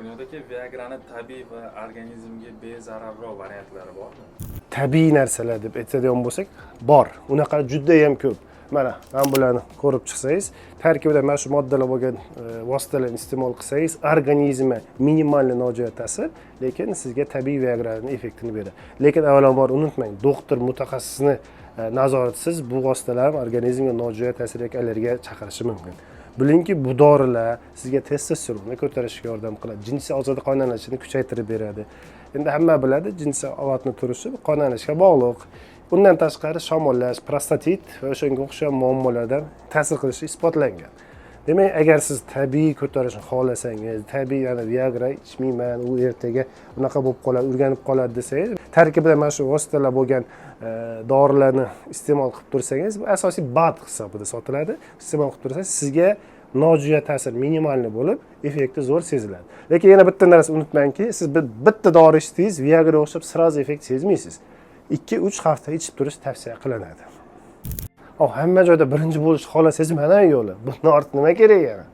Dunyodagi Viagra'ni tabiiy va organizmga bezararroq variantlari bormi? Tabiiy narsalar deb aytadigan bo'lsak, bor. Unaqa juda ham ko'p. Mana bularni ko'rib chiqsangiz, tarkibida mana shu moddalar bo'lgan vositalarni iste'mol qilsangiz, organizmga minimal nojo'ya ta'sir, lekin sizga tabiiy Viagra'ning effektini beradi. Lekin avvalambor unutmang, doktor mutaxassisni nazoratisiz bu vositalar organizmga nojo'ya ta'sir yoki allergiya chaqirishi mumkin. Bilingki, bu dorilar sizga testosteronni ko'tarishga yordam qiladi, jinsiy ozoda qon aylanishini kuchaytirib beradi. Endi hamma biladi, jinsiy ovqatni turishi qon aylanishga bog'liq. Bundan tashqari shamollash, prostatit va o'shanga o'xshagan muammolardan ta'sir qilishi isbotlangan. Demak, agar siz tabiiy ko'tarishni xohlasangiz, tabiiy Viagra ichmayman, u ertaga unaqa bo'lib qoladi, o'rganib qoladi desangiz, tarkibida mana shu vositalar bo'lgan dorilarni iste'mol qilib tursangiz, bu asosiy BAD hisobida sotiladi. Iste'mol qilib tursangiz, sizga nojo'ya ta'sir minimalni bo'lib, effekti zo'r seziladi. Lekin yana bitta narsa unutmangki, siz bitta dori ichdingiz, Viagra o'xshab sirazi effekt sezmaysiz. 2-3 hafta ichib turish tavsiya qilinadi. Hamma joyda birinchi bo'lishni xohlasangiz mana yo'li. Bundan ortiq nima kerak yana?